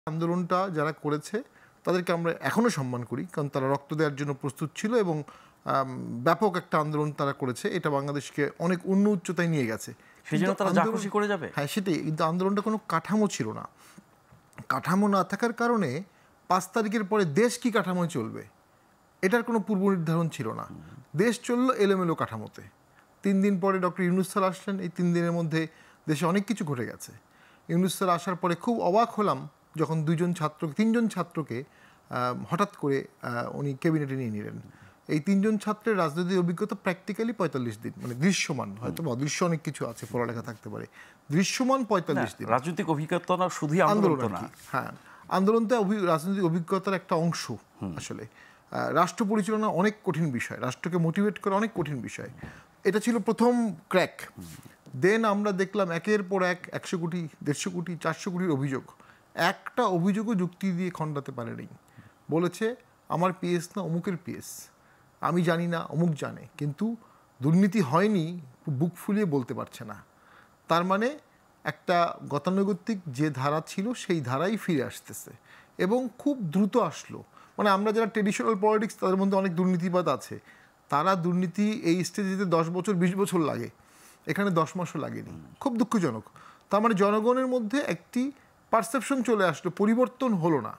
আন্দোলনটা যারা করেছে তাদেরকে আমরা এখনো সম্মান করি, কারণ তারা রক্ত দেওয়ার জন্য প্রস্তুত ছিল এবং ব্যাপক একটা আন্দোলন তারা করেছে। এটা বাংলাদেশকে অনেক অন্য উচ্চতায় নিয়ে গেছে। সেজন্য তারা যা খুশি করে যাবে। হ্যাঁ, সেটাই। কিন্তু আন্দোলনটা কোনো কাঠামো ছিল না। কাঠামো না থাকার কারণে 5 তারিখের পরে দেশ কি কাঠামোয় চলবে এটার কোনো পূর্ব নির্ধারণ ছিল না। দেশ চললো এলোমেলো কাঠামোতে। 3 দিন পরে ডক্টর ইউনূস স্যার আসলেন। এই 3 দিনের মধ্যে দেশে অনেক কিছু ঘটে গেছে। ইউনূস স্যার আসার পরে খুব অবাক হলাম যখন 3জন ছাত্রকে হঠাৎ করে উনি ক্যাবিনেটে নিয়ে নিলেন। এই 3জন ছাত্রের রাজনৈতিক অভিজ্ঞতা প্র্যাকটিক্যালি 45 দিন, মানে দৃশ্যমান, হয়তো অদৃশ্য অনেক কিছু আছে, পড়ালেখা থাকতে পারে, দৃশ্যমান 45 দিন রাজনৈতিক অভিজ্ঞতা না, শুধু আন্দোলন না। হ্যাঁ, আন্দোলনটা রাজনৈতিক অভিজ্ঞতার একটা অংশ। আসলে রাষ্ট্র পরিচালনা অনেক কঠিন বিষয়, রাষ্ট্রকে মোটিভেট করা অনেক কঠিন বিষয়। এটা ছিল প্রথম ক্র্যাক। দেন আমরা দেখলাম একের পর এক 100 কোটি, 150 কোটি, 400 কোটির অভিযোগ। একটা অভিযোগও যুক্তি দিয়ে খণ্ডাতে পারেনি। বলেছে আমার পিএস না অমুকের পিএস, আমি জানি না অমুক জানে, কিন্তু দুর্নীতি হয়নি বুক ফুলিয়ে বলতে পারছে না। তার মানে একটা গতানুগতিক যে ধারা ছিল সেই ধারাই ফিরে আসতেছে এবং খুব দ্রুত আসলো। মানে আমরা যারা ট্রেডিশনাল পলিটিক্স, তাদের মধ্যে অনেক দুর্নীতিবাদ আছে, তারা দুর্নীতি এই স্টেজে যেতে 10 বছর 20 বছর লাগে, এখানে 10 মাসও লাগেনি। খুব দুঃখজনক। তার মানে জনগণের মধ্যে একটি পারসেপশন চলে আসলো, পরিবর্তন হলো না।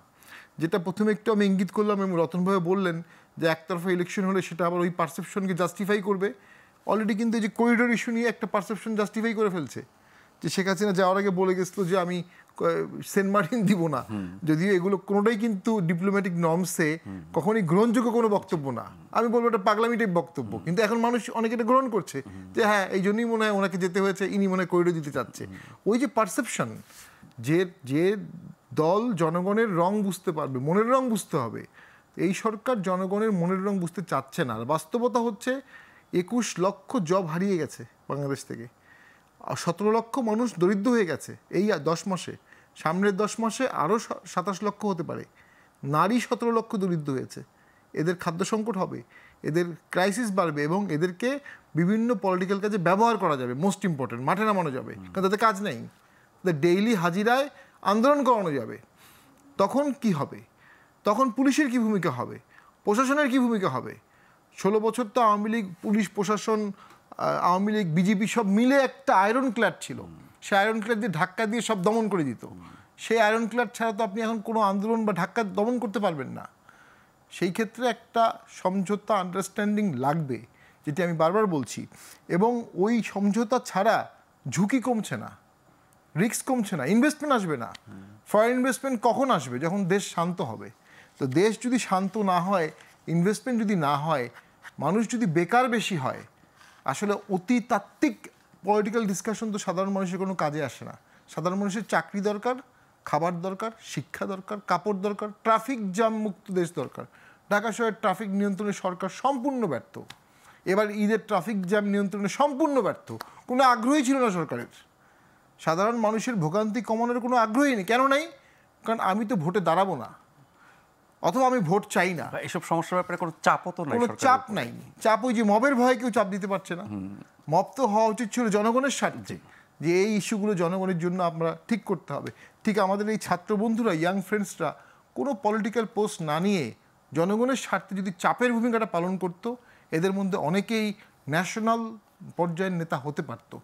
যেটা প্রথমে একটু আমি ইঙ্গিত করলাম এবং রতনভাই বললেন যে একতরফা ইলেকশন হলে সেটা আবার ওই পারসেপশনকে জাস্টিফাই করবে। অলরেডি কিন্তু এই যে করিডোর ইস্যু নিয়ে একটা পারসেপশন জাস্টিফাই করে ফেলছে, যে শেখ হাসিনা যাওয়ার আগে বলে গেছিল যে আমি সেন্ট মার্টিন দিব না। যদিও এগুলো কোনোটাই কিন্তু ডিপ্লোম্যাটিক নর্মসে কখনই গ্রহণযোগ্য কোনো বক্তব্য না। আমি বলবো এটা পাগলামি টাইপ বক্তব্য, কিন্তু এখন মানুষ অনেকে এটা গ্রহণ করছে যে হ্যাঁ এই জন্যই মনে হয় ওনাকে যেতে হয়েছে, ইনি মনে হয় করিডোর দিতে চাচ্ছে। ওই যে পারসেপশন, যে দল জনগণের রং বুঝতে পারবে, মনের রং বুঝতে হবে, এই সরকার জনগণের মনের রং বুঝতে চাচ্ছে না। আর বাস্তবতা হচ্ছে 21 লক্ষ জব হারিয়ে গেছে বাংলাদেশ থেকে, 17 লক্ষ মানুষ দরিদ্র হয়ে গেছে এই 10 মাসে। সামনের 10 মাসে আরও 27 লক্ষ হতে পারে। নারী 17 লক্ষ দরিদ্র হয়েছে। এদের খাদ্য সংকট হবে, এদের ক্রাইসিস বাড়বে এবং এদেরকে বিভিন্ন পলিটিক্যাল কাজে ব্যবহার করা যাবে। মোস্ট ইম্পর্টেন্ট, মাঠে নামানো যাবে, কারণ তাদের কাজ নেই। তাদের ডেইলি হাজিরায় আন্দোলন করানো যাবে। তখন কি হবে? তখন পুলিশের কি ভূমিকা হবে? প্রশাসনের কি ভূমিকা হবে? 16 বছর তো আওয়ামী লীগ, পুলিশ, প্রশাসন, আওয়ামী লীগ, বিজেপি সব মিলে একটা আয়রন ক্ল্যাড ছিল। সে আয়রন ক্ল্যাড দিয়ে ধাক্কা দিয়ে সব দমন করে দিত। সেই আয়রন ক্ল্যাড ছাড়া তো আপনি এখন কোনো আন্দোলন বা ধাক্কা দমন করতে পারবেন না। সেই ক্ষেত্রে একটা সমঝোতা, আন্ডারস্ট্যান্ডিং লাগবে, যেটি আমি বারবার বলছি। এবং ওই সমঝোতা ছাড়া ঝুঁকি কমছে না, রিস্ক কমছে না, ইনভেস্টমেন্ট আসবে না। ফরেন ইনভেস্টমেন্ট কখন আসবে? যখন দেশ শান্ত হবে। তো দেশ যদি শান্ত না হয়, ইনভেস্টমেন্ট যদি না হয়, মানুষ যদি বেকার বেশি হয়, আসলে অতিতাত্ত্বিক পলিটিক্যাল ডিসকাশন তো সাধারণ মানুষের কোনো কাজে আসে না। সাধারণ মানুষের চাকরি দরকার, খাবার দরকার, শিক্ষা দরকার, কাপড় দরকার, ট্রাফিক জ্যাম মুক্ত দেশ দরকার। ঢাকা শহরের ট্রাফিক নিয়ন্ত্রণে সরকার সম্পূর্ণ ব্যর্থ। এবার ঈদের ট্রাফিক জ্যাম নিয়ন্ত্রণে সম্পূর্ণ ব্যর্থ। কোনো আগ্রহই ছিল না সরকারের। সাধারণ মানুষের ভোগান্তি কমানোর কোনো আগ্রহই নেই। কেন নেই? কারণ আমি তো ভোটে দাঁড়াবো না, অথবা আমি ভোট চাই না। এসব সমস্যার ব্যাপারে কোনো চাপও তো নাই, কোনো চাপ নাই। চাপ ওই যে মবের ভয়ে কেউ চাপ দিতে পারছে না। মব তো হওয়া উচিত ছিল জনগণের স্বার্থে, যে এই ইস্যুগুলো জনগণের জন্য আমরা ঠিক করতে হবে। ঠিক আমাদের এই ছাত্র বন্ধুরা, ইয়াং ফ্রেন্ডসরা কোনো পলিটিক্যাল পোস্ট না নিয়ে জনগণের স্বার্থে যদি চাপের ভূমিকাটা পালন করতো, এদের মধ্যে অনেকেই ন্যাশনাল পর্যায়ের নেতা হতে পারতো।